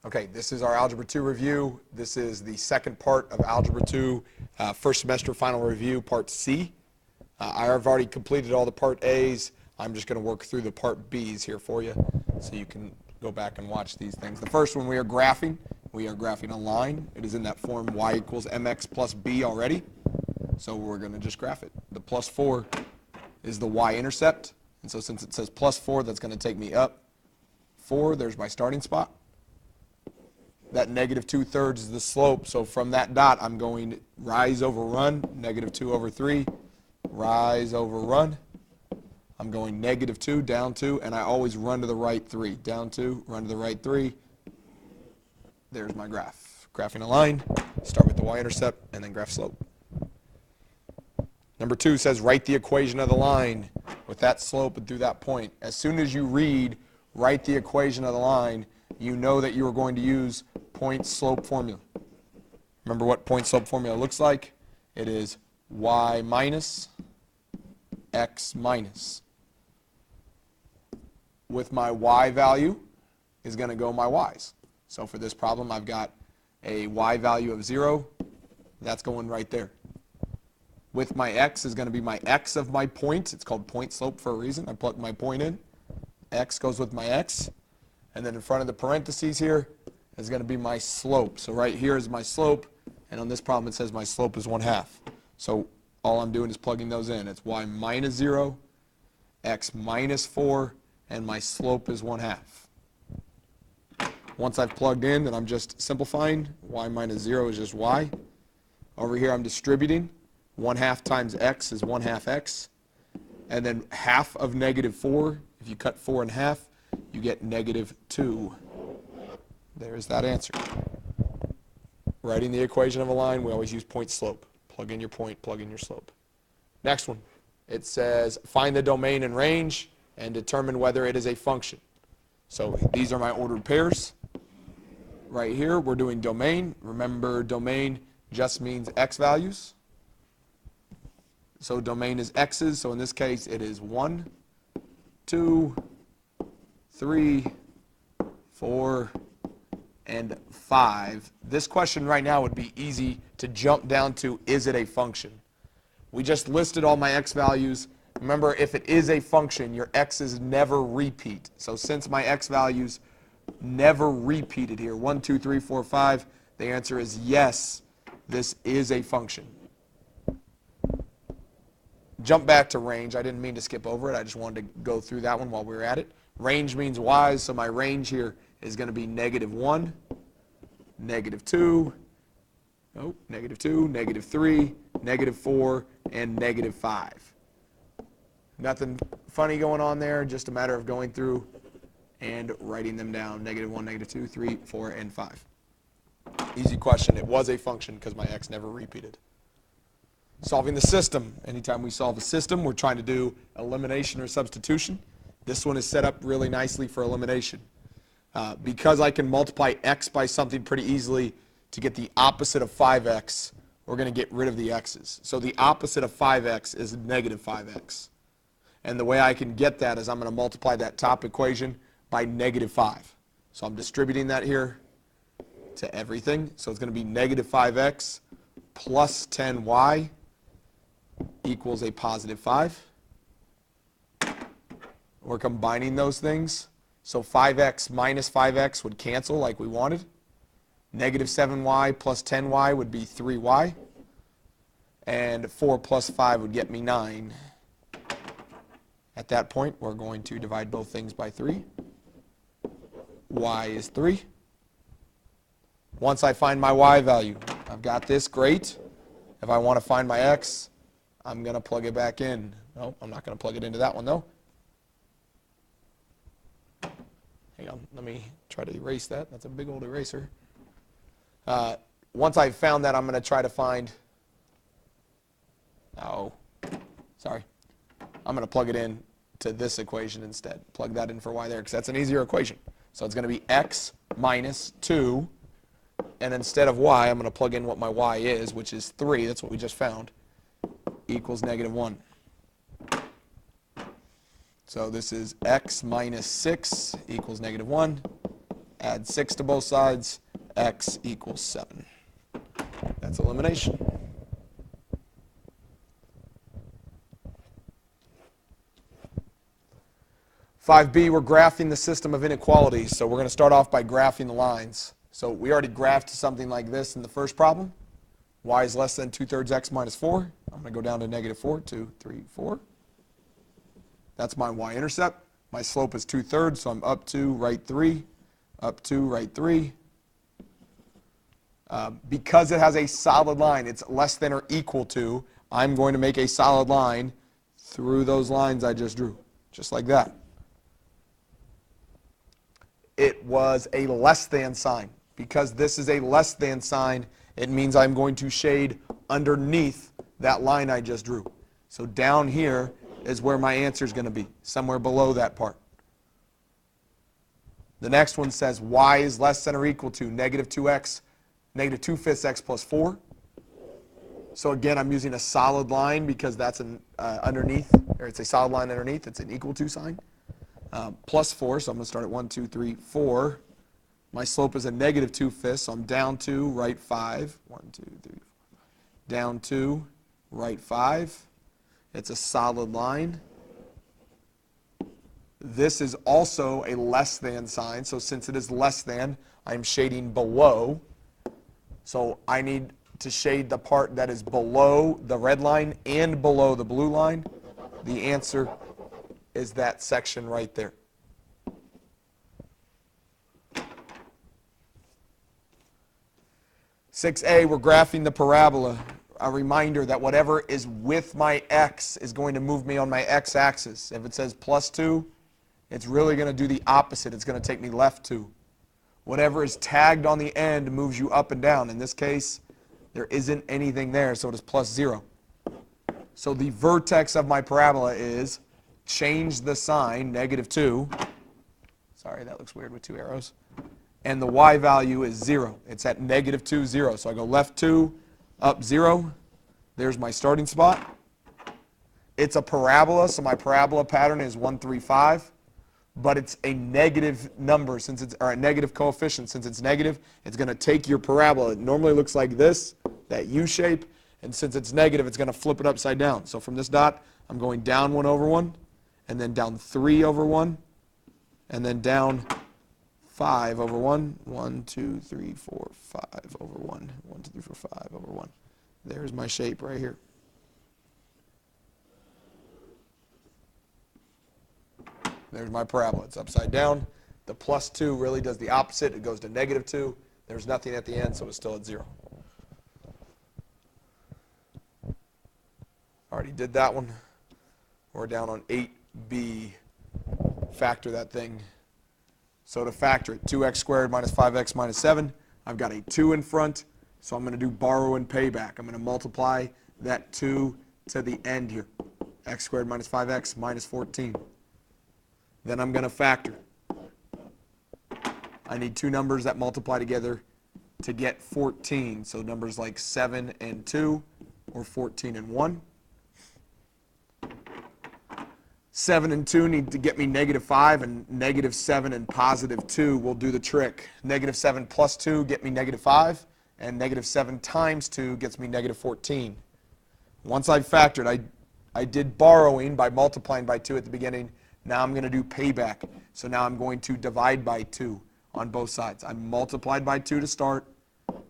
Okay, this is our Algebra 2 review. This is the second part of Algebra 2, first semester final review, part C. I have already completed all the part A's. I'm just going to work through the part B's here for you so you can go back and watch these things. The first one we are graphing. We are graphing a line. It is in that form y equals mx plus b already. So we're going to just graph it. The plus 4 is the y-intercept. And so since it says plus 4, that's going to take me up 4. There's my starting spot. That negative 2/3 is the slope. So from that dot, I'm going rise over run, negative 2 over 3, rise over run. I'm going negative 2, down 2, and I always run to the right 3. Down 2, run to the right 3. There's my graph. Graphing a line, start with the y-intercept, and then graph slope. Number 2 says write the equation of the line with that slope and through that point. As soon as you read write the equation of the line, you know that you are going to use point-slope formula. Remember what point-slope formula looks like? It is y minus x minus. With my y value is going to go my y's. So for this problem, I've got a y value of 0. That's going right there. With my x is going to be my x of my point. It's called point slope for a reason. I plug my point in. X goes with my x. And then in front of the parentheses here is going to be my slope. So right here is my slope. And on this problem, it says my slope is 1/2. So all I'm doing is plugging those in. It's y minus 0, x minus 4, and my slope is 1/2. Once I've plugged in, then I'm just simplifying. Y minus 0 is just y. Over here, I'm distributing. 1/2 times x is 1/2 x. And then half of negative 4, if you cut 4 in half, you get negative 2. There's that answer. Writing the equation of a line, we always use point slope. Plug in your point, plug in your slope. Next one. It says find the domain and range and determine whether it is a function. So these are my ordered pairs. Right here, we're doing domain. Remember, domain just means x values. So domain is x's. So in this case, it is 1, 2, 3, 4, and 5. This question right now would be easy to jump down to, is it a function? We just listed all my x values. Remember, if it is a function, your x's never repeat. So since my x values never repeated here, 1, 2, 3, 4, 5, the answer is yes, this is a function. Jump back to range. I didn't mean to skip over it. I just wanted to go through that one while we were at it. Range means y's, so my range here is going to be negative 1, negative 2, negative 2, negative 3, negative 4, and negative 5. Nothing funny going on there, just a matter of going through and writing them down. Negative 1, negative 2, 3, 4, and 5. Easy question. It was a function because my x never repeated. Solving the system. Anytime we solve a system, we're trying to do elimination or substitution. This one is set up really nicely for elimination. Because I can multiply x by something pretty easily to get the opposite of 5x, we're going to get rid of the x's. So the opposite of 5x is negative 5x. And the way I can get that is I'm going to multiply that top equation by negative 5. So I'm distributing that here to everything. So it's going to be negative 5x plus 10y equals a positive 5. We're combining those things. So 5x minus 5x would cancel like we wanted. Negative 7y plus 10y would be 3y. And 4 plus 5 would get me 9. At that point, we're going to divide both things by 3. Y is 3. Once I find my y value, I've got this, great. If I want to find my x, I'm going to plug it back in. No, I'm not going to plug it into that one, though. Hang on, let me try to erase that. That's a big old eraser. Once I've found that, I'm going to try to find, I'm going to plug it in to this equation instead. Plug that in for y there, because that's an easier equation. So it's going to be x minus 2, and instead of y, I'm going to plug in what my y is, which is 3, that's what we just found, equals negative 1. So this is x minus 6 equals negative 1. add 6 to both sides, x equals 7. That's elimination. Five B, we're graphing the system of inequalities. So we're going to start off by graphing the lines. So we already graphed something like this in the first problem. Y is less than 2/3 x minus 4. I'm going to go down to -4, 2, 3, 4. That's my y-intercept. My slope is 2/3, so I'm up 2, right 3, up 2, right 3. Because it has a solid line, it's less than or equal to, I'm going to make a solid line through those lines I just drew, just like that. It was a less than sign. Because this is a less than sign, it means I'm going to shade underneath that line I just drew. So down here is where my answer is going to be, somewhere below that part. The next one says y is less than or equal to -2x, -2/5 x plus 4. So again, I'm using a solid line because that's an underneath, or it's a solid line underneath. It's an equal to sign. Plus 4, so I'm going to start at 1, 2, 3, 4. My slope is a -2/5, so I'm down 2, right 5. 1, 2, 3, 4. Down 2, right 5. It's a solid line. This is also a less than sign, so since it is less than, I'm shading below. So I need to shade the part that is below the red line and below the blue line. The answer is that section right there. 6A, we're graphing the parabola. A reminder that whatever is with my x is going to move me on my x-axis. If it says +2, it's really going to do the opposite. It's going to take me left 2. Whatever is tagged on the end moves you up and down. In this case, there isn't anything there, so it is +0. So the vertex of my parabola is change the sign, -2. Sorry, that looks weird with 2 arrows. And the y value is 0. It's at -2, 0. So I go left 2, up 0. There's my starting spot. It's a parabola, so my parabola pattern is 1, 3, 5. But it's a negative number, since it's, or a negative coefficient. Since it's negative, it's going to take your parabola. It normally looks like this, that U shape. And since it's negative, it's going to flip it upside down. So from this dot, I'm going down 1 over 1, and then down 3 over 1, and then down 5 over 1. 1, 2, 3, 4, 5 over 1. 1, 2, 3, 4, 5 over 1. There's my shape right here. There's my parabola. It's upside down. The +2 really does the opposite. It goes to -2. There's nothing at the end, so it's still at 0. Already did that one. We're down on 8B. Factor that thing. So to factor it, 2x squared minus 5x minus 7. I've got a 2 in front, so I'm going to do borrow and payback. I'm going to multiply that 2 to the end here. X squared minus 5x minus 14. Then I'm going to factor. I need 2 numbers that multiply together to get 14. So numbers like 7 and 2, or 14 and 1. 7 and 2 need to get me -5, and -7 and +2 will do the trick. -7 plus 2 get me -5, and -7 times 2 gets me -14. Once I've factored, I did borrowing by multiplying by 2 at the beginning. Now I'm going to do payback. So now I'm going to divide by 2 on both sides. I multiplied by 2 to start.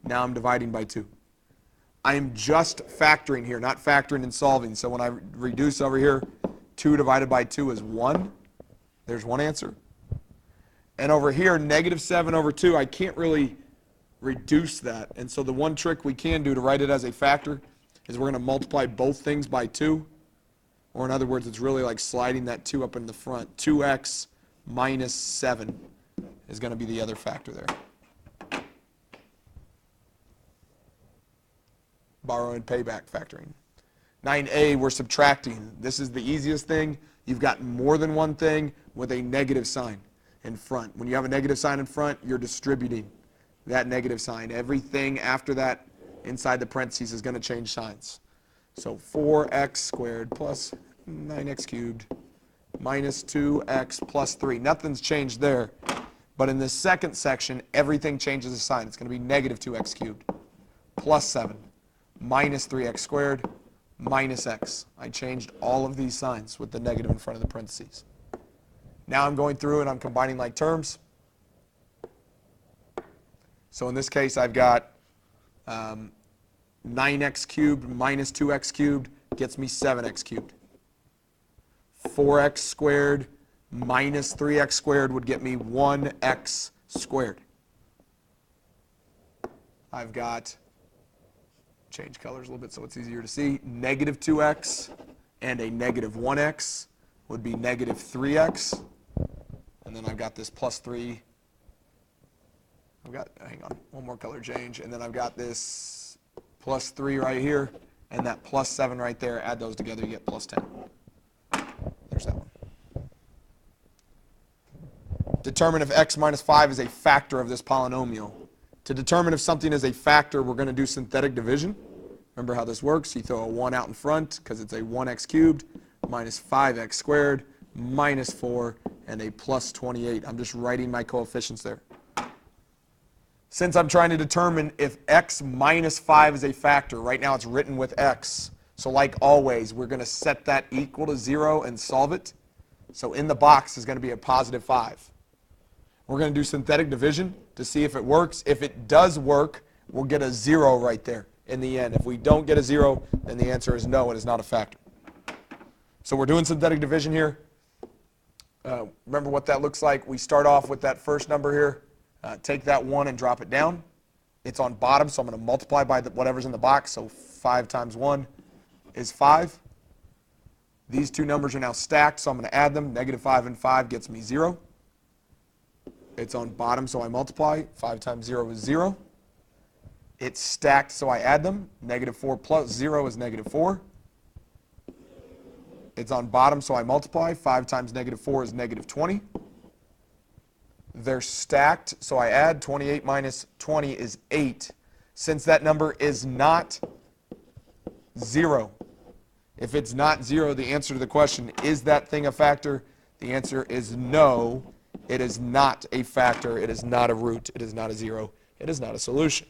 Now I'm dividing by 2. I am just factoring here, not factoring and solving. So when I reduce over here, 2 divided by 2 is 1. There's one answer. And over here, -7 over 2, I can't really reduce that. And so the one trick we can do to write it as a factor is we're going to multiply both things by 2. Or in other words, it's really like sliding that 2 up in the front. 2x minus 7 is going to be the other factor there. Borrow and payback factoring. 9A, we're subtracting. This is the easiest thing. You've got more than one thing with a negative sign in front. When you have a negative sign in front, you're distributing that negative sign. Everything after that inside the parentheses is going to change signs. So 4x squared plus 9x cubed minus 2x plus 3. Nothing's changed there. But in this second section, everything changes the sign. It's going to be negative 2x cubed, plus 7, minus 3x squared, minus x. I changed all of these signs with the negative in front of the parentheses. Now I'm going through and I'm combining like terms. So in this case, I've got 9x cubed minus 2x cubed gets me 7x cubed. 4x squared minus 3x squared would get me 1x squared. I've got, change colors a little bit so it's easier to see, negative 2x and a negative 1x would be negative 3x. And then I've got this plus 3. I've got, hang on, one more color change. And then I've got this plus 3 right here and that plus 7 right there. Add those together, you get plus 10. There's that one. Determine if x minus 5 is a factor of this polynomial. To determine if something is a factor, we're going to do synthetic division. Remember how this works? You throw a 1 out in front because it's a 1x cubed minus 5x squared minus 4 and a plus 28. I'm just writing my coefficients there. Since I'm trying to determine if x minus 5 is a factor, right now it's written with x. So like always, we're going to set that equal to 0 and solve it. So in the box is going to be a positive 5. We're going to do synthetic division to see if it works. If it does work, we'll get a 0 right there in the end. If we don't get a 0, then the answer is no, it is not a factor. So we're doing synthetic division here. Remember what that looks like. We start off with that first number here. Take that 1 and drop it down. It's on bottom, so I'm going to multiply by whatever's in the box. So 5 times 1 is 5. These two numbers are now stacked, so I'm going to add them. Negative 5 and 5 gets me 0. It's on bottom, so I multiply. 5 times 0 is 0. It's stacked, so I add them. Negative 4 plus 0 is negative 4. It's on bottom, so I multiply. 5 times negative 4 is negative 20. They're stacked, so I add. 28 minus 20 is 8. Since that number is not 0, if it's not 0, the answer to the question, is that thing a factor? The answer is no. It is not a factor. It is not a root. It is not a 0. It is not a solution.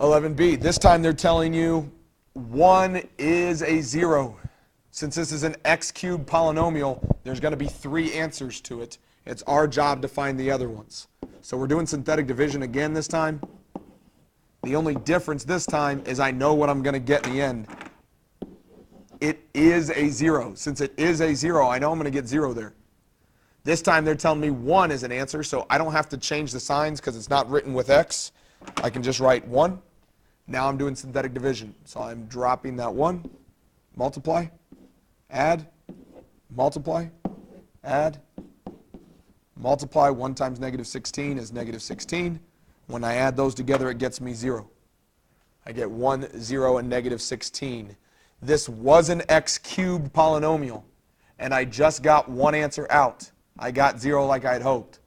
11b. This time they're telling you 1 is a 0. Since this is an x cubed polynomial, there's going to be 3 answers to it. It's our job to find the other ones. So we're doing synthetic division again this time. The only difference this time is I know what I'm going to get in the end. It is a 0. Since it is a 0, I know I'm going to get 0 there. This time they're telling me 1 is an answer, so I don't have to change the signs because it's not written with x. I can just write 1. Now I'm doing synthetic division. So I'm dropping that 1, multiply, add, multiply, add, multiply. 1 times negative 16 is negative 16. When I add those together, it gets me 0. I get 1, 0, and negative 16. This was an x cubed polynomial, and I just got one answer out. I got 0 like I had hoped.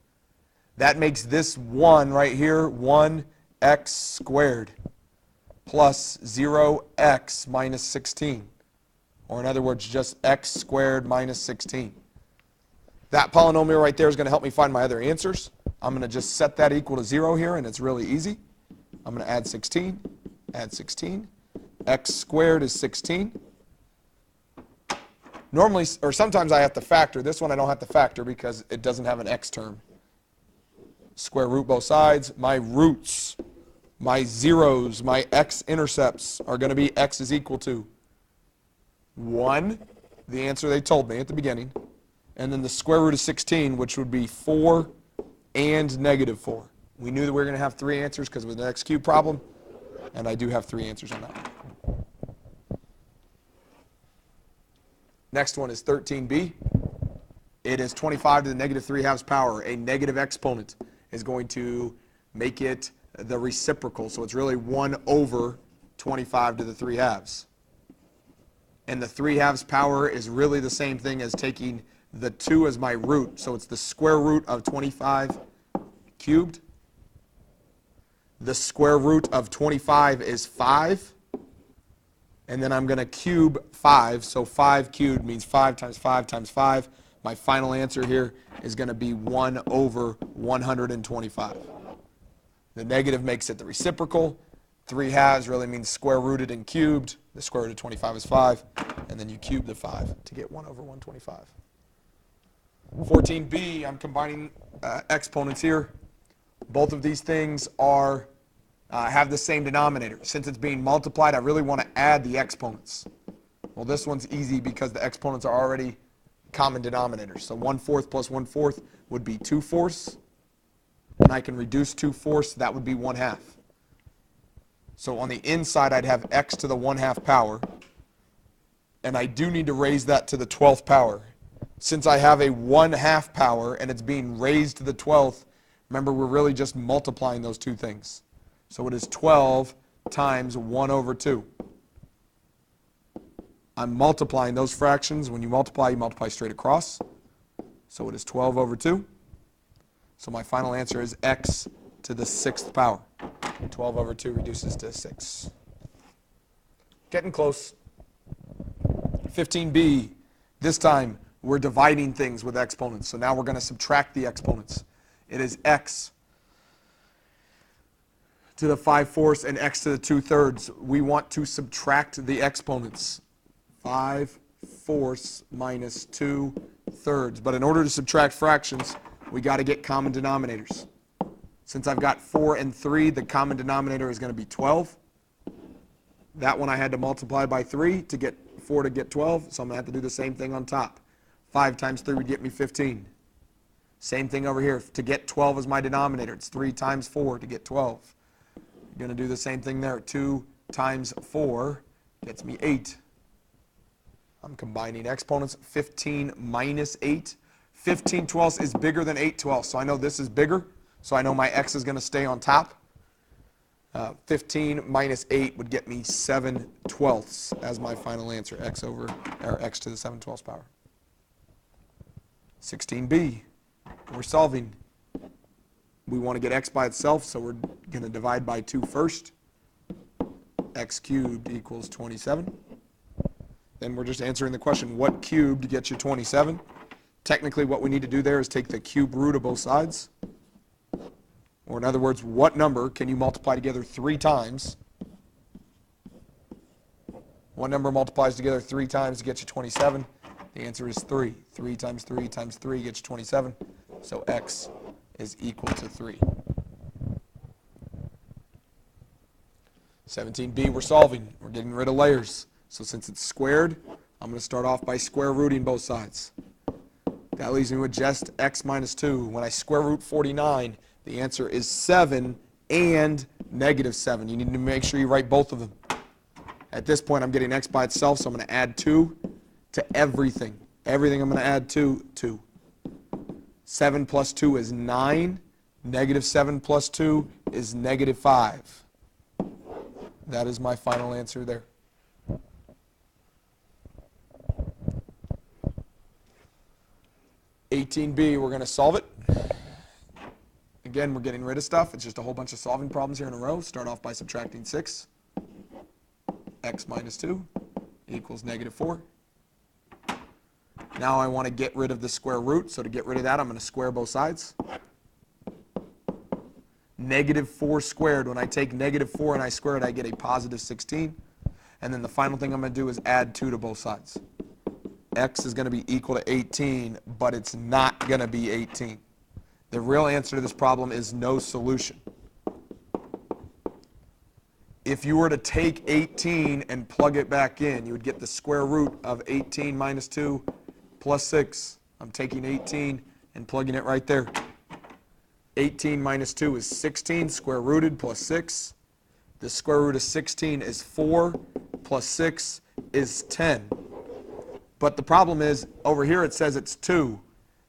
That makes this 1 right here 1x squared plus 0x minus 16. Or in other words, just x squared minus 16. That polynomial right there is going to help me find my other answers. I'm going to just set that equal to 0 here, and it's really easy. I'm going to add 16, add 16. X squared is 16. Normally, or sometimes I have to factor. This one I don't have to factor because it doesn't have an x term. Square root both sides. My roots, my zeros, my x-intercepts are going to be x is equal to 1, the answer they told me at the beginning, and then the square root of 16, which would be 4 and negative 4. We knew that we were going to have 3 answers because it was an x cubed problem, and I do have 3 answers on that one. Next one is 13b. It is 25 to the negative 3/2 power. A negative exponent is going to make it the reciprocal. So it's really 1 over 25 to the 3/2. And the 3/2 power is really the same thing as taking the 2 as my root. So it's the square root of 25 cubed. The square root of 25 is 5. and then I'm going to cube 5. So 5 cubed means 5 times 5 times 5. My final answer here is going to be 1 over 125. The negative makes it the reciprocal. 3/2 really means square rooted and cubed. The square root of 25 is 5. And then you cube the 5 to get 1 over 125. 14b, I'm combining exponents here. Both of these things are have the same denominator. Since it's being multiplied, I really want to add the exponents. Well, this one's easy because the exponents are already common denominators. So 1/4 plus 1/4 would be 2/4. And I can reduce 2/4, that would be 1/2. So on the inside, I'd have x to the 1/2 power. And I do need to raise that to the 12th power. Since I have a 1/2 power and it's being raised to the 12th, remember we're really just multiplying those two things. So it is 12 times 1 over 2. I'm multiplying those fractions. When you multiply straight across. So it is 12 over 2. So my final answer is x to the 6th power. 12 over 2 reduces to 6. Getting close. 15b, this time we're dividing things with exponents. So now we're going to subtract the exponents. It is x to the 5/4 and x to the 2/3. We want to subtract the exponents. 5/4 minus 2/3. But in order to subtract fractions, we got to get common denominators. Since I've got 4 and 3, the common denominator is going to be 12. That one I had to multiply by 3 to get 4 to get 12, so I'm going to have to do the same thing on top. 5 times 3 would get me 15. Same thing over here. To get 12 as my denominator, it's 3 times 4 to get 12. I'm going to do the same thing there. 2 times 4 gets me 8. I'm combining exponents. 15 minus 8. 15/12 is bigger than 8/12, so I know this is bigger, so I know my x is going to stay on top. 15 minus 8 would get me 7/12 as my final answer, x to the 7/12 power. 16b, we're solving. We want to get x by itself, so we're going to divide by 2 first. X cubed equals 27. Then we're just answering the question, what cubed gets you 27? Technically, what we need to do there is take the cube root of both sides. Or in other words, what number can you multiply together 3 times? What number multiplies together 3 times to get you 27? The answer is 3. 3 times 3 times 3 gets you 27. So x is equal to 3. 17b, we're solving. We're getting rid of layers. So since it's squared, I'm going to start off by square rooting both sides. That leaves me with just x minus 2. When I square root 49, the answer is 7 and negative 7. You need to make sure you write both of them. At this point, I'm getting x by itself, so I'm going to add 2 to everything. Everything I'm going to add 2. 7 plus 2 is 9. Negative 7 plus 2 is negative 5. That is my final answer there. (18b), we're going to solve it. Again, we're getting rid of stuff. It's just a whole bunch of solving problems here in a row. Start off by subtracting 6. X minus 2 equals negative 4. Now I want to get rid of the square root. So to get rid of that, I'm going to square both sides. Negative 4 squared. When I take negative 4 and I square it, I get a positive 16. And then the final thing I'm going to do is add 2 to both sides. X is going to be equal to 18, but it's not going to be 18. The real answer to this problem is no solution. If you were to take 18 and plug it back in, you would get the square root of 18 minus 2 plus 6. I'm taking 18 and plugging it right there. 18 minus 2 is 16, square rooted, plus 6. The square root of 16 is 4, plus 6 is 10. But the problem is, over here it says it's 2.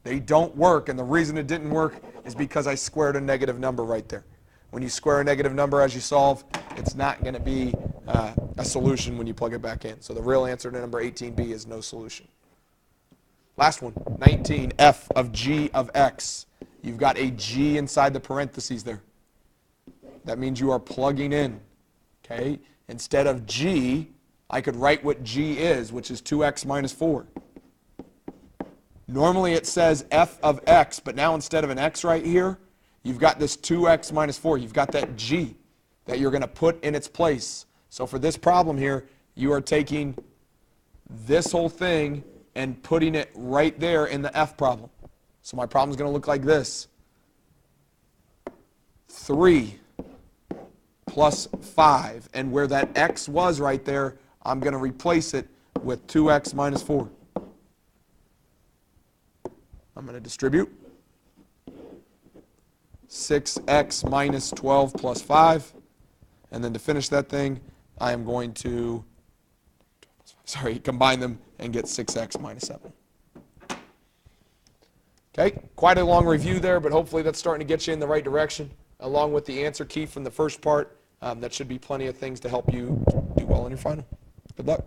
They don't work, and the reason it didn't work is because I squared a negative number right there. When you square a negative number as you solve, it's not going to be a solution when you plug it back in. So the real answer to number 18b is no solution. Last one, 19, f of g of x. You've got a g inside the parentheses there. That means you are plugging in. Okay? Instead of g, I could write what g is, which is 2x minus 4. Normally it says f of x, but now instead of an x right here, you've got this 2x minus 4. You've got that g that you're going to put in its place. So for this problem here, you are taking this whole thing and putting it right there in the f problem. So my problem is going to look like this. 3 plus 5. And where that x was right there, I'm going to replace it with 2x minus 4. I'm going to distribute. 6x minus 12 plus 5. And then to finish that thing, I am going to combine them and get 6x minus 7. Okay, quite a long review there, but hopefully that's starting to get you in the right direction. Along with the answer key from the first part, that should be plenty of things to help you do well in your final. Good luck.